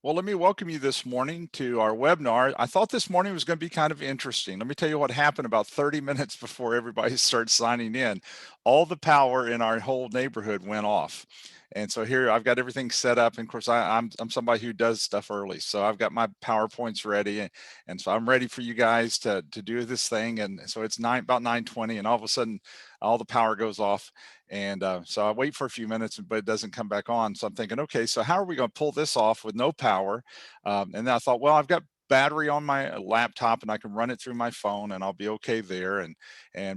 Well, let me welcome you this morning to our webinar. I thought this morning was going to be kind of interesting. Let me tell you what happened about 30 minutes before everybody starts signing in. All the power in our whole neighborhood went off. And so here I've got everything set up. And of course, I'm somebody who does stuff early. So I've got my PowerPoints ready. And so I'm ready for you guys to do this thing. And so it's about 9:20, and all of a sudden all the power goes off. And so I wait for a few minutes, but it doesn't come back on. So I'm thinking, okay, so how are we going to pull this off with no power? And then I thought, well, I've got battery on my laptop and I can run it through my phone and I'll be okay there. And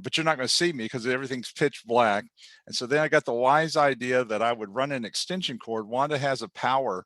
but you're not going to see me because everything's pitch black. And so then I got the wise idea that I would run an extension cord. Wanda has a power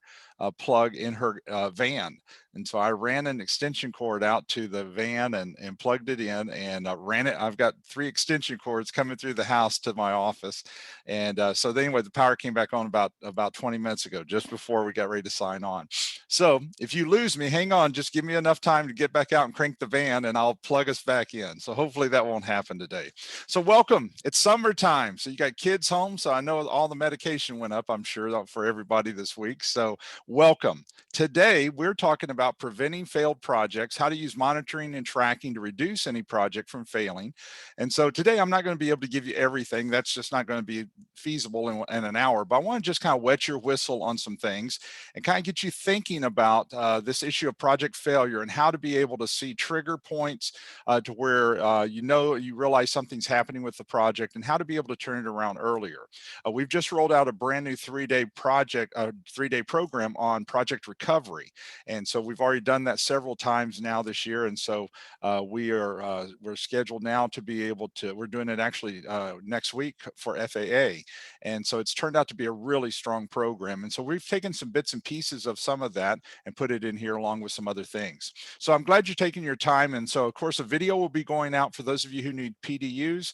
plug in her van. And so I ran an extension cord out to the van and plugged it in and ran it. I've got 3 extension cords coming through the house to my office. And so anyway, the power came back on about 20 minutes ago, just before we got ready to sign on. So if you lose me, hang on, just give me enough time to get back out and crank the van and I'll plug us back in. So hopefully that won't happen today. So welcome. It's summertime. So you got kids home. So I know all the medication went up, I'm sure, for everybody this week. So welcome. Today, we're talking about preventing failed projects, how to use monitoring and tracking to reduce any project from failing. And so today, I'm not going to be able to give you everything. That's just not going to be feasible in an hour, but I want to just kind of wet your whistle on some things and kind of get you thinking about this issue of project failure and how to be able to see trigger points to where you realize something's happening with the project and how to be able to turn it around earlier. We've just rolled out a brand new 3-day project, 3-day program on project recovery. And so we've already done that several times now this year. And so we're scheduled now to be able to, we're doing it actually next week for FAA. And so it's turned out to be a really strong program. And so we've taken some bits and pieces of some of that and put it in here along with some other things. So I'm glad you're taking your time. And so of course, a video will be going out for those of you who need PDUs.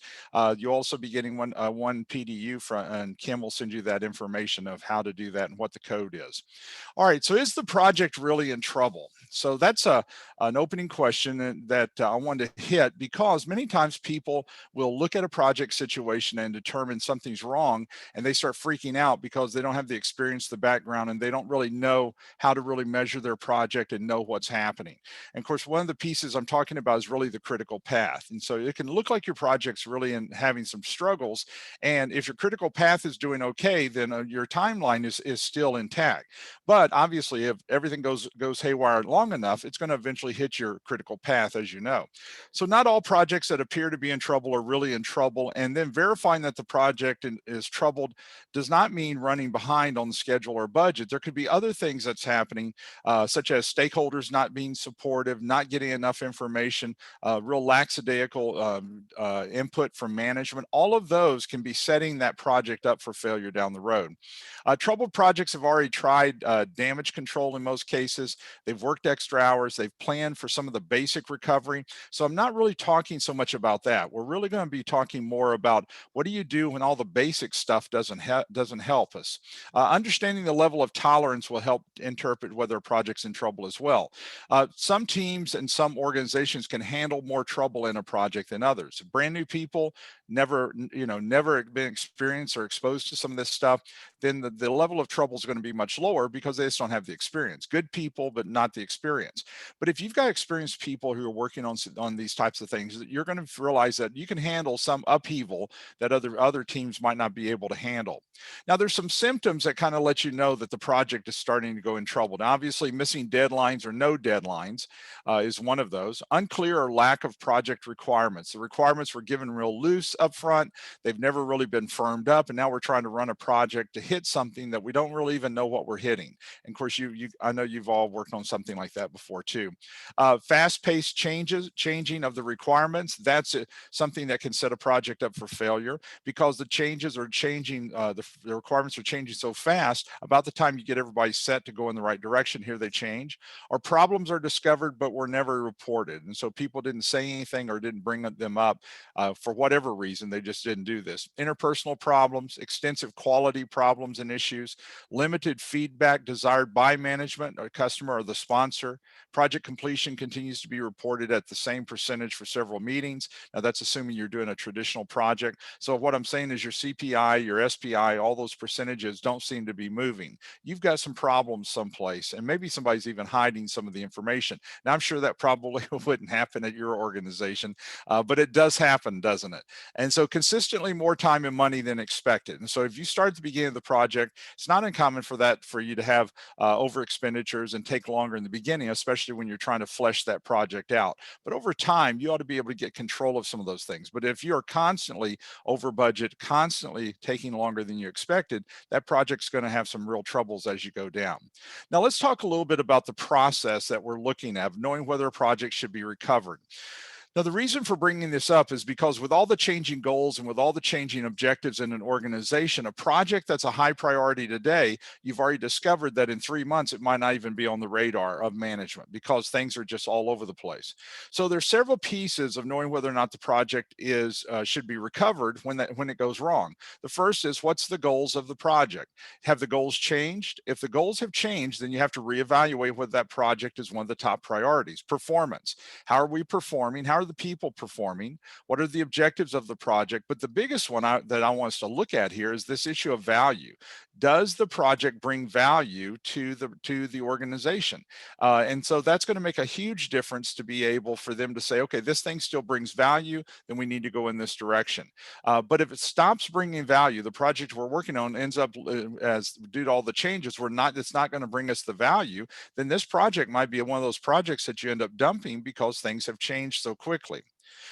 You'll also be getting one PDU from, and Kim will send you that information of how to do that and what the code is. All right, so is the project really in trouble? So that's an opening question that I wanted to hit, because many times people will look at a project situation and determine something's wrong, and they start freaking out because they don't have the experience, the background, and they don't really know how to really measure their project and know what's happening. And of course, one of the pieces I'm talking about is really the critical path. And so it can look like your project's really having some struggles. And if your critical path is doing okay, then your timeline is still intact. But obviously, if everything goes haywire long enough, it's going to eventually hit your critical path, as you know. So not all projects that appear to be in trouble are really in trouble. And then verifying that the project is troubled does not mean running behind on the schedule or budget. There could be other things that's happening, such as stakeholders not being supportive, not getting enough information, real lackadaisical input from management. All of those can be setting that project up for failure down the road. Troubled projects have already tried damage control in most cases. They've worked extra hours. They've planned for some of the basic recovery. So I'm not really talking so much about that. We're really going to be talking more about what do you do when all the basic stuff doesn't help us. Understanding the level of tolerance will help interpret whether a project's in trouble as well. Some teams and some organizations can handle more trouble in a project than others. Brand new people, never been experienced or exposed to some of this stuff, then the level of trouble is going to be much lower because they just don't have the experience. Good people, but not the experience. But if you've got experienced people who are working on these types of things, you're going to realize that you can handle some upheaval that other teams might not be able to handle. Now, there's some symptoms that kind of let you know that the project is starting to go in trouble. Now, obviously, missing deadlines or no deadlines is one of those. Unclear or lack of project requirements. The requirements were given real loose up front. They've never really been firmed up, and now we're trying to run a project to hit something that we don't really even know what we're hitting. And of course, I know you've all worked on something like that before too. Fast-paced changing of the requirements. That's something that can set a project up for failure, because the changes are changing. The requirements are changing so fast. About the time you get everybody set to go in the right direction, here they change. Or problems are discovered but were never reported, and so people didn't say anything or didn't bring them up for whatever reason. reason. They just didn't do this. Interpersonal problems, extensive quality problems and issues, limited feedback desired by management or customer or the sponsor. Project completion continues to be reported at the same percentage for several meetings. Now that's assuming you're doing a traditional project. So what I'm saying is your CPI, your SPI, all those percentages don't seem to be moving. You've got some problems someplace, and maybe somebody's even hiding some of the information. Now I'm sure that probably wouldn't happen at your organization, but it does happen, doesn't it? And so consistently more time and money than expected. And so if you start at the beginning of the project, it's not uncommon for you to have over expenditures and take longer in the beginning, especially when you're trying to flesh that project out. But over time, you ought to be able to get control of some of those things. But if you're constantly over budget, constantly taking longer than you expected, that project's going to have some real troubles as you go down. Now let's talk a little bit about the process that we're looking at, knowing whether a project should be recovered. Now, the reason for bringing this up is because with all the changing goals and with all the changing objectives in an organization, a project that's a high priority today, you've already discovered that in 3 months, it might not even be on the radar of management because things are just all over the place. So there's several pieces of knowing whether or not the project should be recovered when it goes wrong. The first is, what's the goals of the project? Have the goals changed? If the goals have changed, then you have to reevaluate whether that project is one of the top priorities. Performance. How are we performing? How are the people performing? What are the objectives of the project? But the biggest one that I want us to look at here is this issue of value. Does the project bring value to the organization? And so that's going to make a huge difference to be able for them to say, okay, this thing still brings value, then we need to go in this direction. But if it stops bringing value, the project we're working on ends up as due to all the changes, it's not going to bring us the value, then this project might be one of those projects that you end up dumping because things have changed so quickly.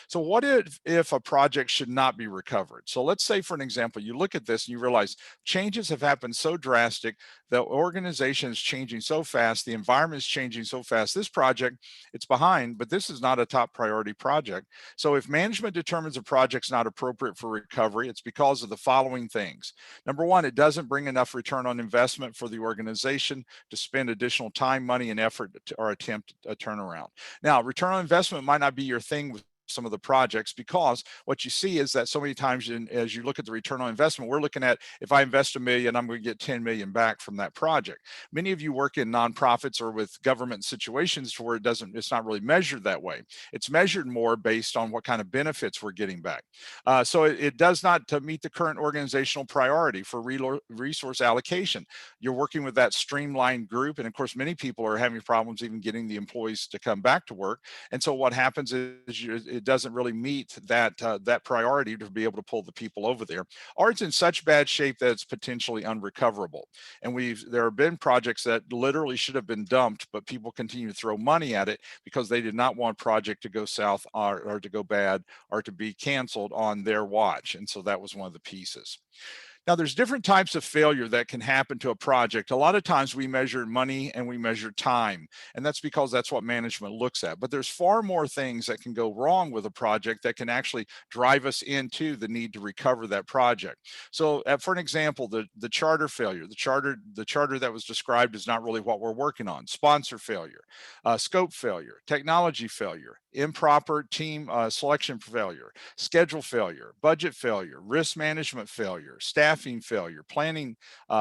So what if a project should not be recovered? So let's say, for an example, you look at this and you realize changes have happened so drastic, the organization is changing so fast, the environment is changing so fast. This project, it's behind, but this is not a top priority project. So if management determines a project's not appropriate for recovery, it's because of the following things. Number one, it doesn't bring enough return on investment for the organization to spend additional time, money, and effort or attempt a turnaround. Now, return on investment might not be your thing with some of the projects, because what you see is that so many times as you look at the return on investment, we're looking at, if I invest $1 million, I'm going to get 10 million back from that project. Many of you work in nonprofits or with government situations where it's not really measured that way. It's measured more based on what kind of benefits we're getting back. So it does not to meet the current organizational priority for resource allocation. You're working with that streamlined group, and of course, many people are having problems even getting the employees to come back to work. And so what happens is it doesn't really meet that priority to be able to pull the people over there, or it's in such bad shape that it's potentially unrecoverable. And there have been projects that literally should have been dumped, but people continue to throw money at it because they did not want project to go south or to go bad or to be canceled on their watch. And so that was one of the pieces. Now, there's different types of failure that can happen to a project. A lot of times we measure money and we measure time, and that's because that's what management looks at. But there's far more things that can go wrong with a project that can actually drive us into the need to recover that project. So for an example, the charter failure, the charter that was described is not really what we're working on. Sponsor failure, scope failure, technology failure, improper team selection failure, schedule failure, budget failure, risk management failure, staffing failure, planning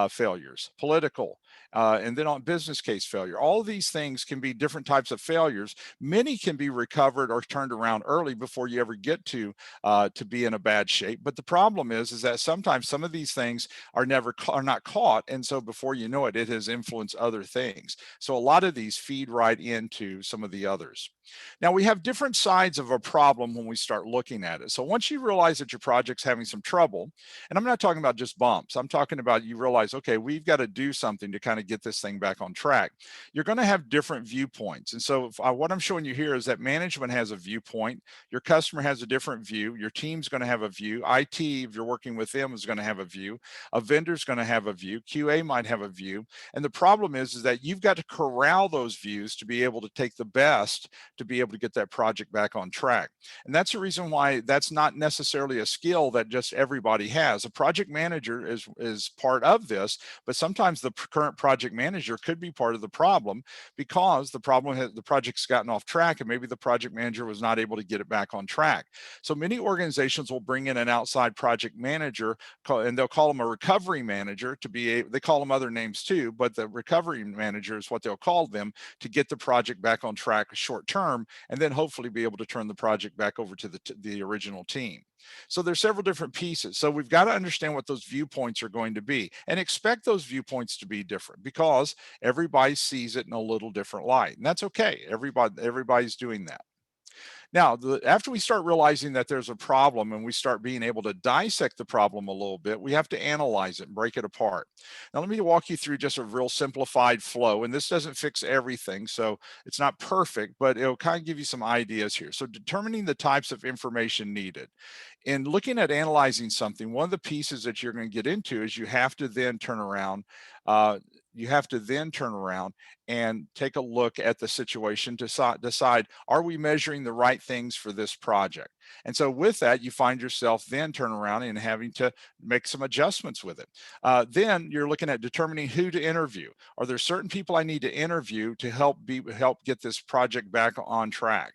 failures, political, and then on business case failure. All of these things can be different types of failures. Many can be recovered or turned around early before you ever get to be in a bad shape. But the problem is that sometimes some of these things are not caught, and so before you know it, it has influenced other things. So a lot of these feed right into some of the others. Now, we have different sides of a problem when we start looking at it. So once you realize that your project's having some trouble, and I'm not talking about just bumps, I'm talking about you realize, okay, we've got to do something to kind of get this thing back on track. You're going to have different viewpoints. And so what I'm showing you here is that management has a viewpoint, your customer has a different view, your team's going to have a view, IT, if you're working with them, is going to have a view, a vendor's going to have a view, QA might have a view. And the problem is that you've got to corral those views to be able to take the best to be able to get that project back on track. And that's the reason why that's not necessarily a skill that just everybody has. A project manager is part of this, but sometimes the current project manager could be part of the problem because the project's gotten off track and maybe the project manager was not able to get it back on track. So many organizations will bring in an outside project manager, and they'll call them a recovery manager to be they call them other names too, but the recovery manager is what they'll call them, to get the project back on track short term, and then hopefully be able to turn the project back over to the original team. So there's several different pieces. So we've got to understand what those viewpoints are going to be and expect those viewpoints to be different, because everybody sees it in a little different light. And that's okay. Everybody's doing that. Now, after we start realizing that there's a problem and we start being able to dissect the problem a little bit, we have to analyze it and break it apart. Now, let me walk you through just a real simplified flow. And this doesn't fix everything, so it's not perfect, but it'll kind of give you some ideas here. So determining the types of information needed. In looking at analyzing something, one of the pieces that you're going to get into is you have to then turn around. And take a look at the situation to decide, are we measuring the right things for this project? And so with that, you find yourself then turn around and having to make some adjustments with it. Then you're looking at determining who to interview. Are there certain people I need to interview to help get this project back on track?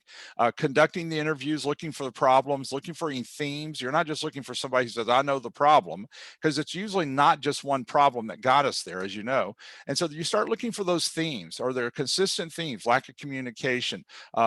Conducting the interviews, looking for the problems, looking for any themes. You're not just looking for somebody who says, I know the problem, because it's usually not just one problem that got us there, as you know. And so you start looking for those themes. Are there consistent themes? Lack of communication,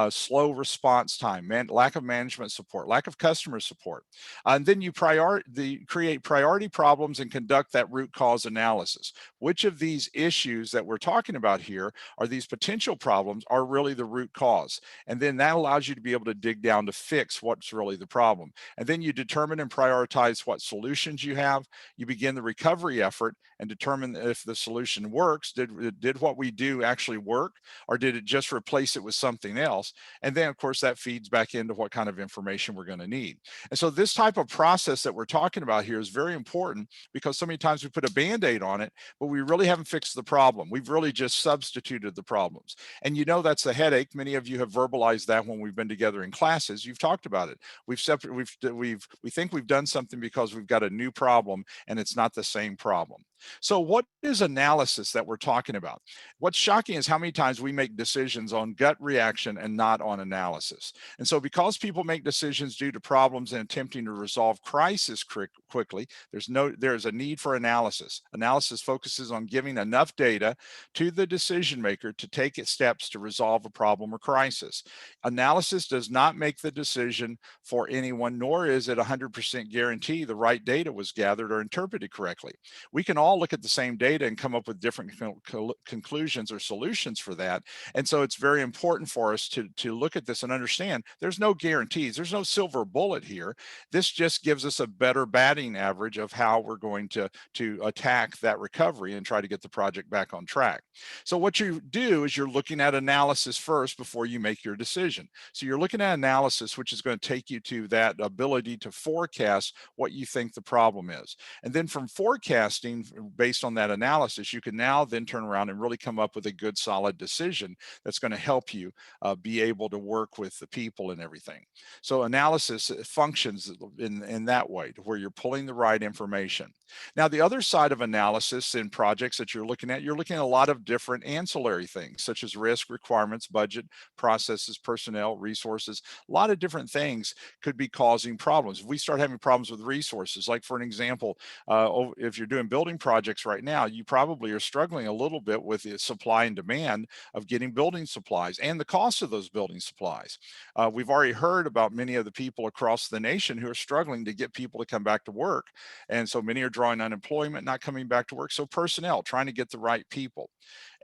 slow response time, lack of management support, lack of customer support. And then you create priority problems and conduct that root cause analysis. Which of these issues that we're talking about here are these potential problems are really the root cause? And then that allows you to be able to dig down to fix what's really the problem. And then you determine and prioritize what solutions you have. You begin the recovery effort and determine if the solution works. Did what we do actually work, or did it just replace it with something else? And then of course that feeds back into what kind of information we're going to need. And so this type of process that we're talking about here is very important, because so many times we put a band-aid on it, but we really haven't fixed the problem. We've really just substituted the problems. And you know that's the headache. Many of you have verbalized that when we've been together in classes. You've talked about it. We think we've done something because we've got a new problem, and it's not the same problem. So what is analysis that we're talking about? What's shocking is how many times we make decisions on gut reaction and not on analysis. And so because people make decisions due to problems and attempting to resolve crisis quickly, there's a need for analysis. Analysis focuses on giving enough data to the decision maker to take steps to resolve a problem or crisis. Analysis does not make the decision for anyone, nor is it 100% guarantee the right data was gathered or interpreted correctly. We can all look at the same data and come up with different conclusions or solutions for that. And so it's very important for us to look at this and understand there's no guarantees. There's no silver bullet here. This just gives us a better batting average of how we're going to attack that recovery and try to get the project back on track. So what you do is you're looking at analysis first before you make your decision. So you're looking at analysis, which is going to take you to that ability to forecast what you think the problem is. And then from forecasting, based on that analysis, you can now then turn around and really come up with a good solid decision that's going to help you be able to work with the people and everything. So analysis functions in that way, to where you're pulling the right information. Now, the other side of analysis in projects that you're looking at a lot of different ancillary things, such as risk, requirements, budget, processes, personnel, resources. A lot of different things could be causing problems. If we start having problems with resources, like for an example, if you're doing building projects right now, you probably are struggling a little bit with the supply and demand of getting building supplies and the cost of those building supplies. We've already heard about many of the people across the nation who are struggling to get people to come back to work. And so many are drawing unemployment, not coming back to work. So personnel, trying to get the right people.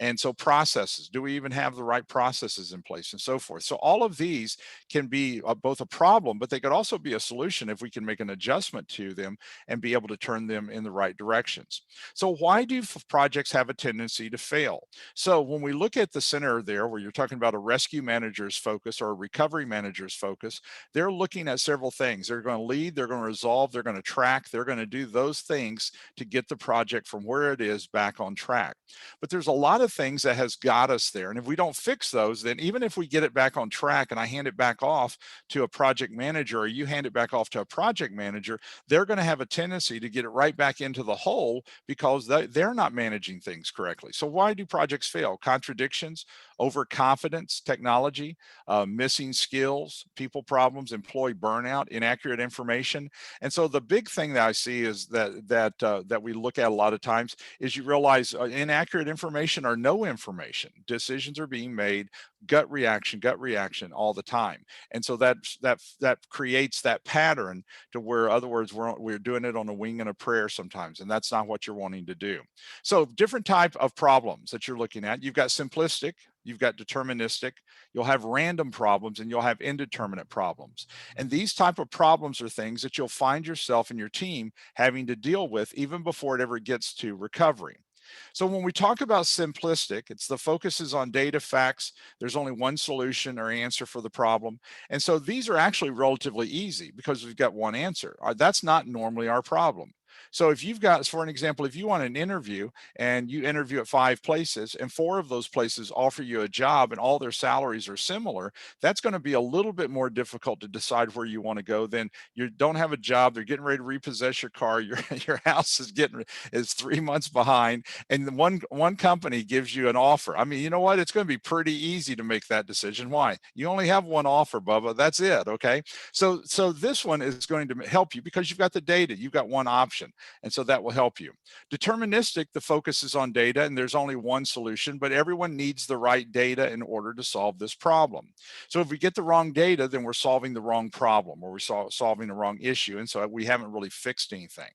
And so processes, do we even have the right processes in place, and so forth. So all of these can be both a problem, but they could also be a solution if we can make an adjustment to them and be able to turn them in the right directions. So why do projects have a tendency to fail? So when we look at the center there, where you're talking about a rescue manager's focus or a recovery manager's focus, they're looking at several things. They're going to lead, they're going to resolve, they're going to track, they're going to do those things to get the project from where it is back on track. But there's a lot of things that has got us there. And if we don't fix those, then even if we get it back on track and I hand it back off to a project manager, or you hand it back off to a project manager, they're going to have a tendency to get it right back into the hole because they're not managing things correctly. So why do projects fail? Contradictions, overconfidence, technology, missing skills, people problems, employee burnout, inaccurate information. And so the big thing that I see is that we look at a lot of times is you realize inaccurate information or no information. Decisions are being made gut reaction all the time. And so that creates that pattern to where, in other words, we're doing it on a wing and a prayer sometimes, and that's not what you're wanting to do. So different type of problems that you're looking at. You've got simplistic, you've got deterministic, you'll have random problems, and you'll have indeterminate problems. And these type of problems are things that you'll find yourself and your team having to deal with even before it ever gets to recovery. So when we talk about simplistic, it's the focus is on data, facts. There's only one solution or answer for the problem. And so these are actually relatively easy because we've got one answer. That's not normally our problem. So if you've got, for an example, if you want an interview and you interview at 5 places and 4 of those places offer you a job and all their salaries are similar, that's going to be a little bit more difficult to decide where you want to go than you don't have a job. They're getting ready to repossess your car. Your house is 3 months behind, and the one company gives you an offer. I mean, you know what? It's going to be pretty easy to make that decision. Why? You only have one offer, Bubba. That's it. Okay. So this one is going to help you because you've got the data. You've got one option. And so that will help you. Deterministic, the focus is on data and there's only one solution, but everyone needs the right data in order to solve this problem. So if we get the wrong data, then we're solving the wrong problem, or we're solving the wrong issue. And so we haven't really fixed anything.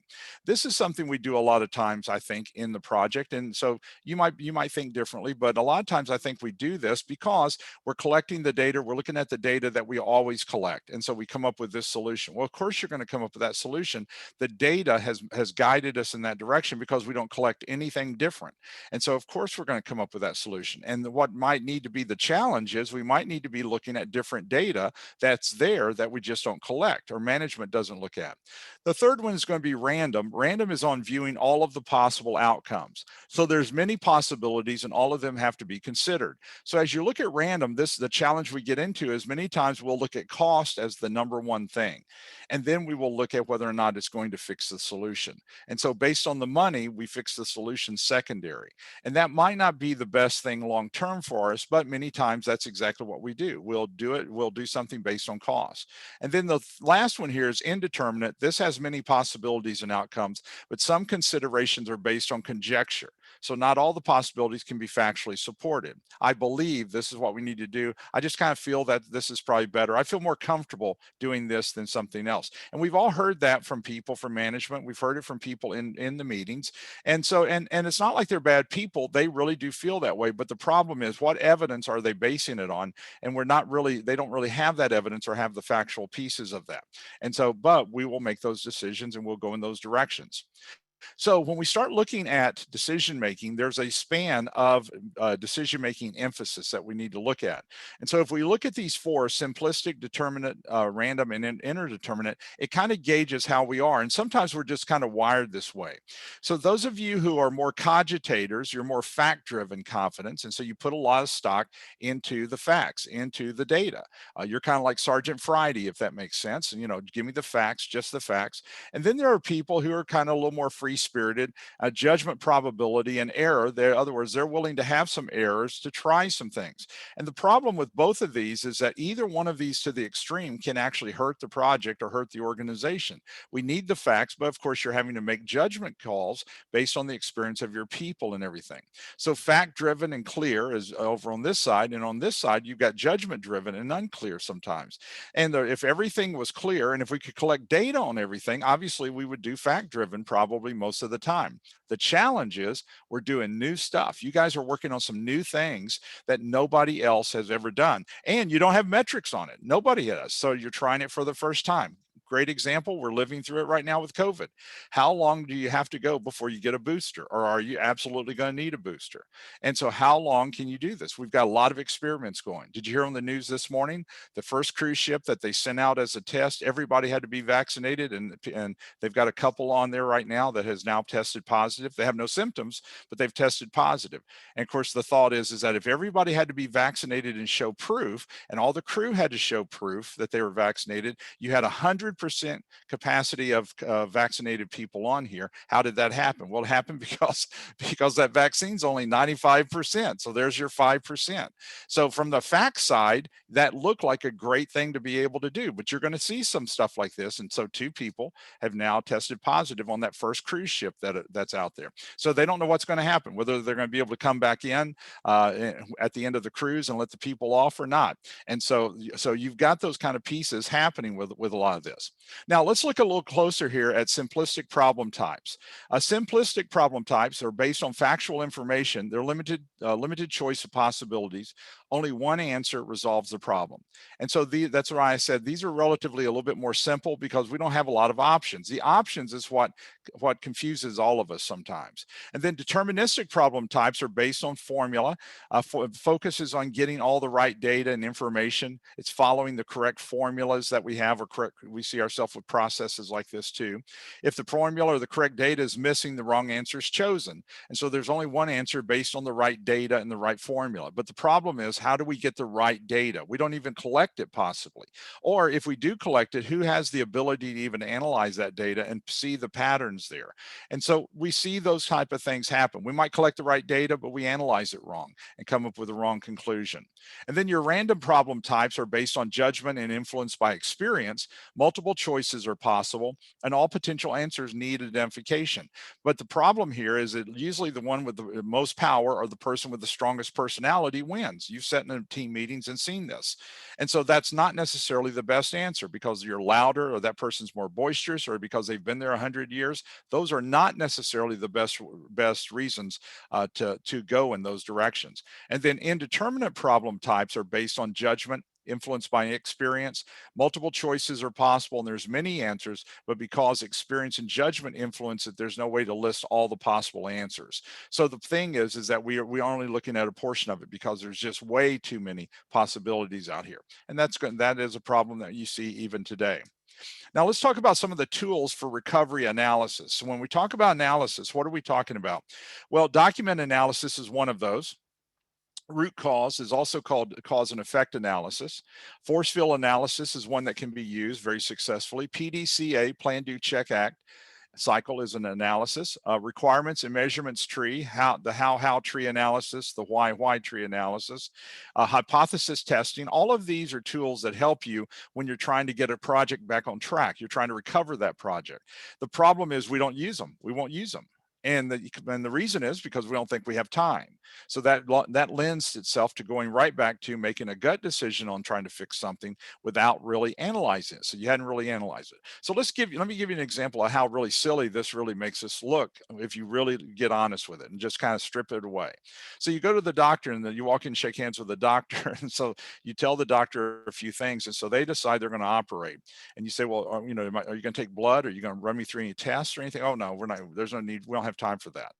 This is something we do a lot of times, I think, in the project. And so you might think differently, but a lot of times I think we do this because we're collecting the data, we're looking at the data that we always collect. And so we come up with this solution. Well, of course you're going to come up with that solution. The data has guided us in that direction because we don't collect anything different. And so of course we're going to come up with that solution. And what might need to be the challenge is we might need to be looking at different data that's there that we just don't collect or management doesn't look at. The third one is going to be random. Random is on viewing all of the possible outcomes. So there's many possibilities and all of them have to be considered. So as you look at random, the challenge we get into is many times we'll look at cost as the number one thing. And then we will look at whether or not it's going to fix the solution. And so based on the money, we fix the solution secondary. And that might not be the best thing long-term for us, but many times that's exactly what we do. We'll do something based on cost. And then the last one here is indeterminate. This has many possibilities and outcomes, but some considerations are based on conjecture. So not all the possibilities can be factually supported. I believe this is what we need to do. I just kind of feel that this is probably better. I feel more comfortable doing this than something else. And we've all heard that from people, from management. We've heard it from people in the meetings. And so, and it's not like they're bad people. They really do feel that way. But the problem is, what evidence are they basing it on? And they don't really have that evidence or have the factual pieces of that. And so, but we will make those decisions and we'll go in those directions. So when we start looking at decision making, there's a span of decision making emphasis that we need to look at. And so if we look at these 4, simplistic, determinate, random, and interdeterminate, it kind of gauges how we are. And sometimes we're just kind of wired this way. So those of you who are more cogitators, you're more fact-driven confidence. And so you put a lot of stock into the facts, into the data. You're kind of like Sergeant Friday, if that makes sense. And, give me the facts, just the facts. And then there are people who are kind of a little more free-spirited, judgment, probability, and error. In other words, they're willing to have some errors to try some things. And the problem with both of these is that either one of these to the extreme can actually hurt the project or hurt the organization. We need the facts, but of course you're having to make judgment calls based on the experience of your people and everything. So fact-driven and clear is over on this side, and on this side you've got judgment-driven and unclear sometimes. And if everything was clear and if we could collect data on everything, obviously we would do fact-driven probably most of the time. The challenge is we're doing new stuff. You guys are working on some new things that nobody else has ever done, and you don't have metrics on it. Nobody has. So you're trying it for the first time. great example. We're living through it right now with COVID. How long do you have to go before you get a booster, or are you absolutely going to need a booster? And so how long can you do this? We've got a lot of experiments going. Did you hear on the news this morning, the first cruise ship that they sent out as a test, everybody had to be vaccinated, and they've got a couple on there right now that has now tested positive. They have no symptoms, but they've tested positive. And of course, the thought is that if everybody had to be vaccinated and show proof, and all the crew had to show proof that they were vaccinated, you had 100% capacity of vaccinated people on here. How did that happen? Well, it happened because that vaccine's only 95%. So there's your 5%. So from the fact side, that looked like a great thing to be able to do, but you're going to see some stuff like this. And so 2 people have now tested positive on that first cruise ship that's out there. So they don't know what's going to happen, whether they're going to be able to come back in at the end of the cruise and let the people off or not. And so you've got those kind of pieces happening with a lot of this. Now let's look a little closer here at simplistic problem types. Simplistic problem types are based on factual information. They're limited choice of possibilities. Only one answer resolves the problem. And so that's why I said these are relatively a little bit more simple, because we don't have a lot of options. The options is what confuses all of us sometimes. And then deterministic problem types are based on formula. Focuses on getting all the right data and information. It's following the correct formulas that we have, or correct. We see ourselves with processes like this too. If the formula or the correct data is missing, the wrong answer is chosen. And so there's only one answer based on the right data and the right formula. But the problem is, how do we get the right data? We don't even collect it possibly. Or if we do collect it, who has the ability to even analyze that data and see the patterns there? And so we see those type of things happen. We might collect the right data, but we analyze it wrong and come up with the wrong conclusion. And then your random problem types are based on judgment and influenced by experience. Multiple choices are possible, and all potential answers need identification. But the problem here is that usually the one with the most power, or the person with the strongest personality, wins. You've sat in team meetings and seen this. And so that's not necessarily the best answer, because you're louder, or that person's more boisterous, or because they've been there 100 years. Those are not necessarily the best reasons to go in those directions. And then indeterminate problem types are based on judgment, influenced by experience. Multiple choices are possible, and there's many answers, but because experience and judgment influence it, there's no way to list all the possible answers. So the thing is that we are only looking at a portion of it, because there's just way too many possibilities out here. And that is a problem that you see even today. Now let's talk about some of the tools for recovery analysis. So when we talk about analysis, what are we talking about? Well, document analysis is one of those. Root cause is also called cause and effect analysis. Force field analysis is one that can be used very successfully. PDCA, Plan, Do, Check, Act cycle is an analysis. Requirements and measurements tree, the how tree analysis, the why tree analysis, hypothesis testing. All of these are tools that help you when you're trying to get a project back on track. You're trying to recover that project. The problem is we don't use them. We won't use them. And the reason is because we don't think we have time. So that lends itself to going right back to making a gut decision on trying to fix something without really analyzing it. So you hadn't really analyzed it. So let me give you an example of how really silly this really makes us look if you really get honest with it and just kind of strip it away. So you go to the doctor, and then you walk in and shake hands with the doctor. And so you tell the doctor a few things, and so they decide they're going to operate. And you say, well, are you going to take blood? Are you going to run me through any tests or anything? Oh, no, we're not. There's no need. We don't have time for that.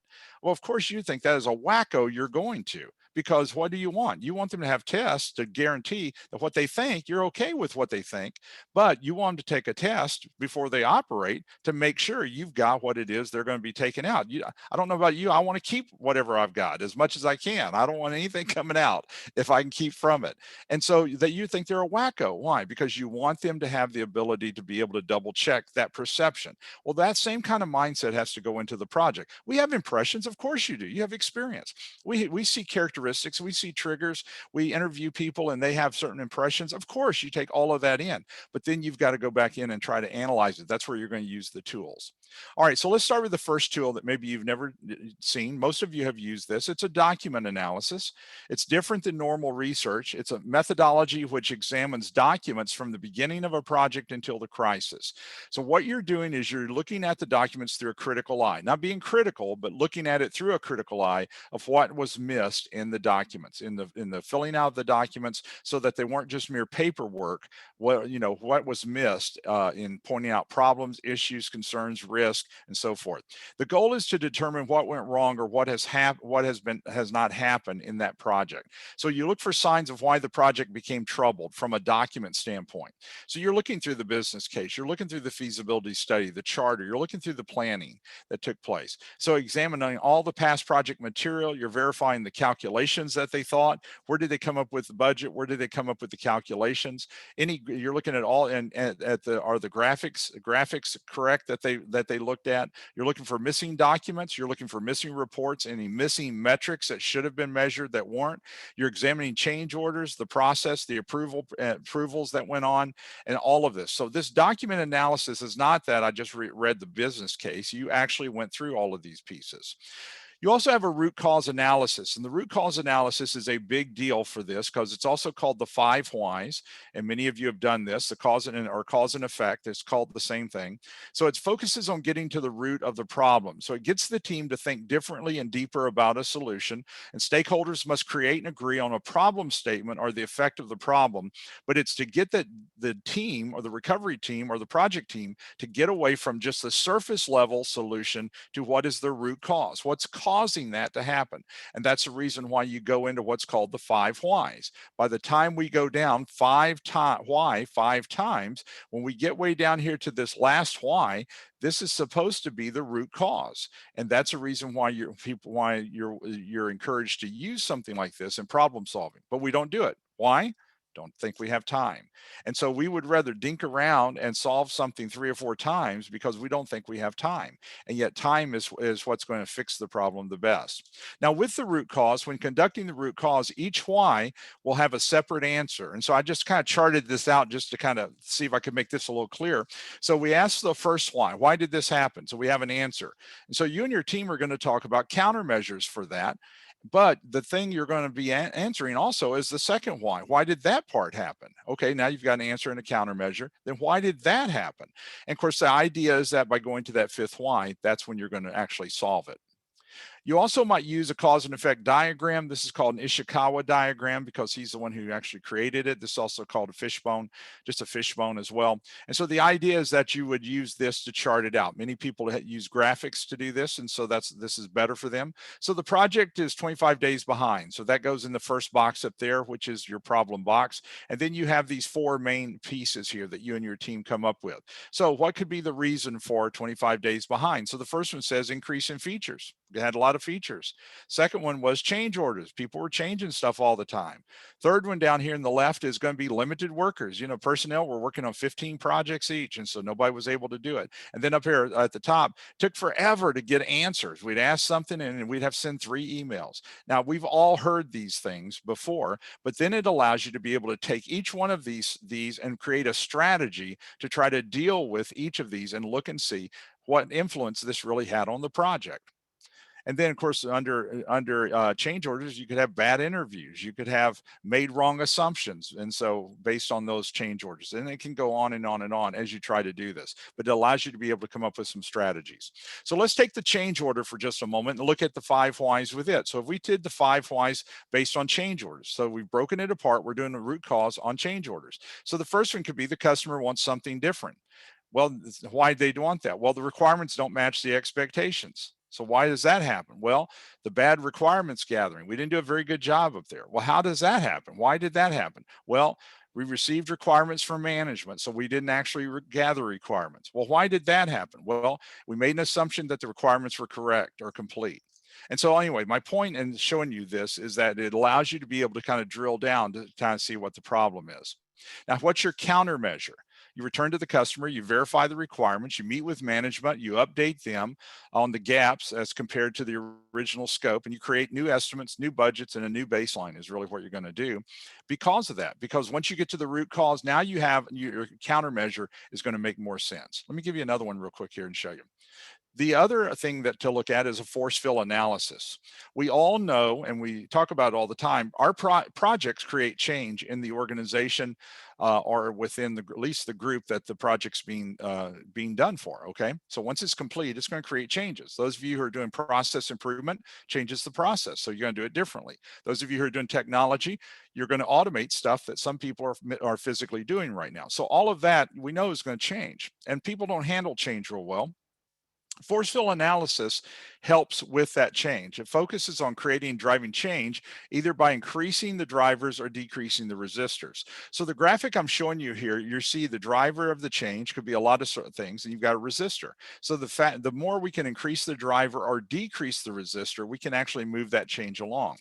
Well, of course, you think that is a wacko you're going to, because what do you want? You want them to have tests to guarantee that what they think, you're okay with what they think, but you want them to take a test before they operate to make sure you've got what it is they're going to be taking out. I don't know about you. I want to keep whatever I've got as much as I can. I don't want anything coming out if I can keep from it. And so that you think they're a wacko. Why? Because you want them to have the ability to be able to double check that perception. Well, that same kind of mindset has to go into the project. We have impressions. Of course you do. You have experience. We see characteristics. We see triggers. We interview people and they have certain impressions. Of course, you take all of that in, but then you've got to go back in and try to analyze it. That's where you're going to use the tools. All right, so let's start with the first tool that maybe you've never seen. Most of you have used this. It's a document analysis. It's different than normal research. It's a methodology which examines documents from the beginning of a project until the crisis. So what you're doing is you're looking at the documents through a critical eye, not being critical, but looking at it through a critical eye of what was missed in the documents, in the filling out of the documents, so that they weren't just mere paperwork. What was missed in pointing out problems, issues, concerns, risk, and so forth. The goal is to determine what went wrong, or what has not happened in that project. So you look for signs of why the project became troubled from a document standpoint. So you're looking through the business case, you're looking through the feasibility study, the charter, you're looking through the planning that took place. So examining all the past project material, you're verifying the calculations that they thought. Where did they come up with the budget? Where did they come up with the calculations? You're looking at all, and at the are the graphics correct that they looked at? You're looking for missing documents, you're looking for missing reports, any missing metrics that should have been measured that weren't. You're examining change orders, the process, the approvals that went on, and all of this. So this document analysis is not that I just read the business case. You actually went through all of these pieces. You also have a root cause analysis, and the root cause analysis is a big deal for this because it's also called the 5 whys, and many of you have done this, the cause and effect. It's called the same thing. So it focuses on getting to the root of the problem. So it gets the team to think differently and deeper about a solution, and stakeholders must create and agree on a problem statement or the effect of the problem, but it's to get the team, or the recovery team, or the project team, to get away from just the surface level solution to what is the root cause, what's causing that to happen. And that's the reason why you go into what's called the 5 whys. By the time we go down why 5 times, when we get way down here to this last why, this is supposed to be the root cause. And that's a reason why you're encouraged to use something like this in problem solving, but we don't do it. Why? Don't think we have time. And so we would rather dink around and solve something 3 or 4 times because we don't think we have time. And yet time is what's going to fix the problem the best. Now, with the root cause, when conducting the root cause, each why will have a separate answer. And so I just kind of charted this out just to kind of see if I could make this a little clear. So we asked the first why did this happen? So we have an answer. And so you and your team are going to talk about countermeasures for that. But the thing you're going to be answering also is the second why. Why did that part happen? Okay, now you've got an answer and a countermeasure. Then why did that happen? And of course, the idea is that by going to that fifth why, that's when you're going to actually solve it. You also might use a cause and effect diagram. This is called an Ishikawa diagram because he's the one who actually created it. This is also called a fishbone, just a fishbone as well. And so the idea is that you would use this to chart it out. Many people use graphics to do this, and so this is better for them. So the project is 25 days behind. So that goes in the first box up there, which is your problem box. And then you have these 4 main pieces here that you and your team come up with. So what could be the reason for 25 days behind? So the first one says increase in features. It had a lot of features. Second one was change orders. People were changing stuff all the time. Third one down here in the left is going to be limited workers. Personnel were working on 15 projects each, and so nobody was able to do it. And then up here at the top, took forever to get answers. We'd ask something and we'd have to send 3 emails. Now, we've all heard these things before, but then it allows you to be able to take each one of these and create a strategy to try to deal with each of these and look and see what influence this really had on the project. And then, of course, under change orders, you could have bad interviews. You could have made wrong assumptions. And so based on those change orders, and it can go on and on and on as you try to do this, but it allows you to be able to come up with some strategies. So let's take the change order for just a moment and look at the 5 whys with it. So if we did the 5 whys based on change orders, so we've broken it apart, we're doing the root cause on change orders. So the first one could be the customer wants something different. Well, why do they want that? Well, the requirements don't match the expectations. So why does that happen? Well, the bad requirements gathering. We didn't do a very good job up there. Well, how does that happen? Why did that happen? Well, we received requirements from management, so we didn't actually gather requirements. Well, why did that happen? Well, we made an assumption that the requirements were correct or complete. And so anyway, my point in showing you this is that it allows you to be able to kind of drill down to kind of see what the problem is. Now, what's your countermeasure? You return to the customer, you verify the requirements, you meet with management, you update them on the gaps as compared to the original scope, and you create new estimates, new budgets, and a new baseline is really what you're going to do because of that. Because once you get to the root cause, now your countermeasure is going to make more sense. Let me give you another one real quick here and show you. The other thing that to look at is a force fill analysis. We all know, and we talk about it all the time, our projects create change in the organization or within at least the group that the project's being done for. Okay, so once it's complete, it's going to create changes. Those of you who are doing process improvement changes the process, so you're going to do it differently. Those of you who are doing technology, you're going to automate stuff that some people are physically doing right now. So all of that we know is going to change, and people don't handle change real well. Force fill analysis helps with that change. It focuses on creating and driving change either by increasing the drivers or decreasing the resistors. So the graphic I'm showing you here, you see the driver of the change could be a lot of certain things, and you've got a resistor. So the more we can increase the driver or decrease the resistor, we can actually move that change along.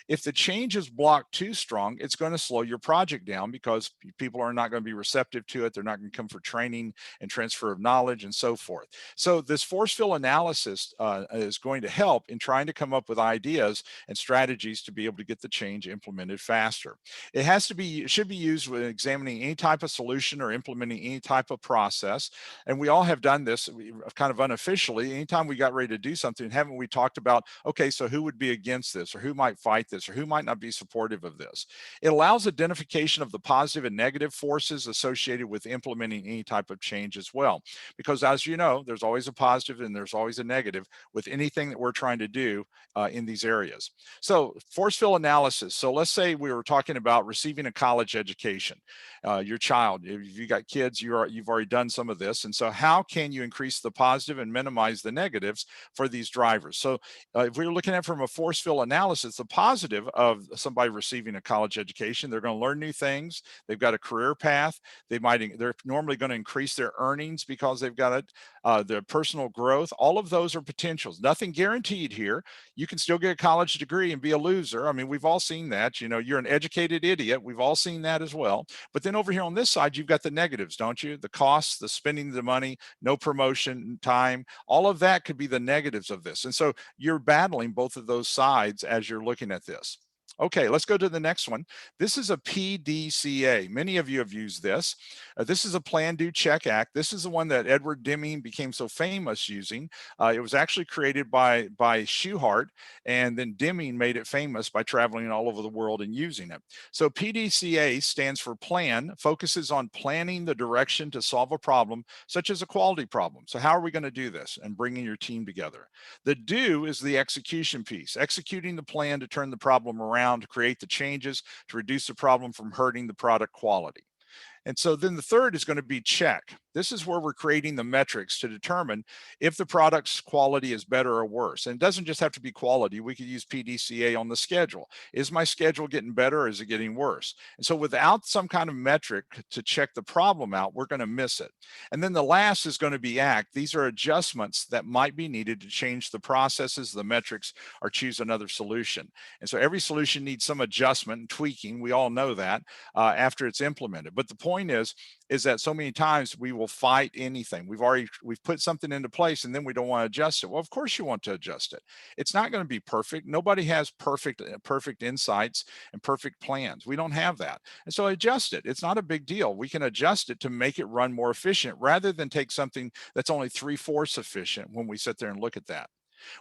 If the change is blocked too strong, it's going to slow your project down because people are not going to be receptive to it. They're not going to come for training and transfer of knowledge and so forth. So this force fill analysis is going to help in trying to come up with ideas and strategies to be able to get the change implemented faster. It should be used when examining any type of solution or implementing any type of process. And we all have done this kind of unofficially. Anytime we got ready to do something, haven't we talked about, okay, so who would be against this, or who might fight this, or who might not be supportive of this? It allows identification of the positive and negative forces associated with implementing any type of change as well. Because as you know, there's always a positive and there's always a negative with anything that we're trying to do in these areas. So force fill analysis. So let's say we were talking about receiving a college education. Your child, if you got kids, you've already done some of this. And so how can you increase the positive and minimize the negatives for these drivers? So if we're looking at it from a force fill analysis, the positive of somebody receiving a college education, they're going to learn new things. They've got a career path. They're normally going to increase their earnings because they've got it. Their personal growth, all of those are potentials. Nothing guaranteed here. You can still get a college degree and be a loser. I mean, we've all seen that. You know, you're an educated idiot. We've all seen that as well. But then over here on this side, you've got the negatives, don't you? The costs, the spending the money, no promotion time, all of that could be the negatives of this. And so you're battling both of those sides as you're looking at this. Okay, let's go to the next one. This is a PDCA. Many of you have used this. This is a Plan, Do, Check Act. This is the one that Edward Deming became so famous using. It was actually created by Schuhart, and then Deming made it famous by traveling all over the world and using it. So PDCA stands for Plan, focuses on planning the direction to solve a problem, such as a quality problem. So how are we going to do this? And bringing your team together. The Do is the execution piece, executing the plan to turn the problem around, to create the changes, to reduce the problem from hurting the product quality. And so then the third is going to be check. This is where we're creating the metrics to determine if the product's quality is better or worse. And it doesn't just have to be quality. We could use PDCA on the schedule. Is my schedule getting better or is it getting worse? And so without some kind of metric to check the problem out, we're going to miss it. And then the last is going to be act. These are adjustments that might be needed to change the processes, the metrics, or choose another solution. And so every solution needs some adjustment and tweaking. We all know that after it's implemented. But the point is that so many times we will fight anything. We've put something into place and then we don't want to adjust it. Well, of course you want to adjust it. It's not going to be perfect. Nobody has perfect insights and perfect plans. We don't have that. And so adjust it. It's not a big deal. We can adjust it to make it run more efficient rather than take something that's only 3/4 efficient when we sit there and look at that.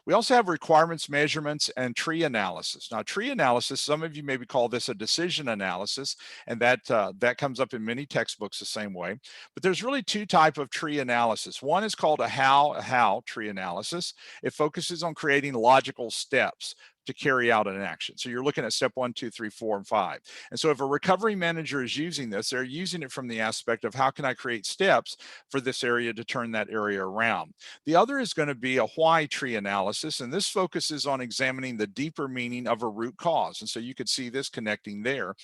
We also have requirements, measurements, and tree analysis. Now, tree analysis, some of you maybe call this a decision analysis, and that comes up in many textbooks the same way. But there's really two types of tree analysis. One is called a how tree analysis. It focuses on creating logical steps to carry out an action. So you're looking at step 1, 2, 3, 4, and 5. And so if a recovery manager is using this, they're using it from the aspect of how can I create steps for this area to turn that area around. The other is going to be a why tree analysis, and this focuses on examining the deeper meaning of a root cause. And so you could see this connecting there,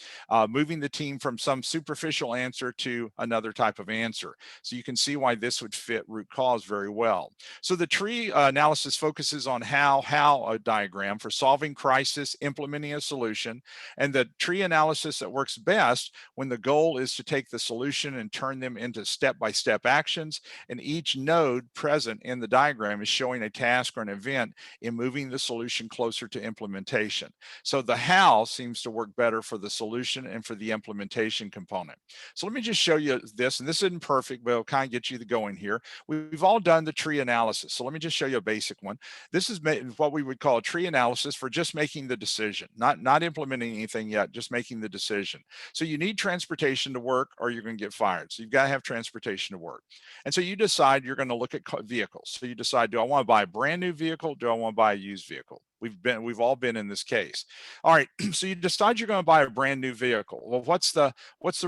moving the team from some superficial answer to another type of answer. So you can see why this would fit root cause very well. So the tree analysis focuses on how a diagram for solving resolving crisis, implementing a solution, and the tree analysis that works best when the goal is to take the solution and turn them into step-by-step actions, and each node present in the diagram is showing a task or an event in moving the solution closer to implementation. So the how seems to work better for the solution and for the implementation component. So let me just show you this, and this isn't perfect, but it'll kind of get you the going here. We've all done the tree analysis. So let me just show you a basic one. This is what we would call a tree analysis for just making the decision, not implementing anything yet, just making the decision. So you need transportation to work or you're going to get fired. So you've got to have transportation to work. And so you decide you're going to look at vehicles. So you decide, do I want to buy a brand new vehicle? Do I want to buy a used vehicle? We've all been in this case. All right, so you decide you're going to buy a brand new vehicle. Well, what's the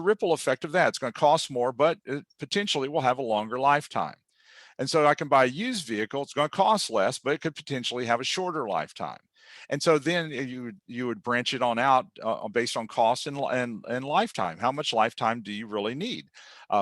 ripple effect of that? It's going to cost more, but it potentially will have a longer lifetime. And so I can buy a used vehicle. It's going to cost less, but it could potentially have a shorter lifetime. And so then you would branch it on out based on cost and lifetime. How much lifetime do you really need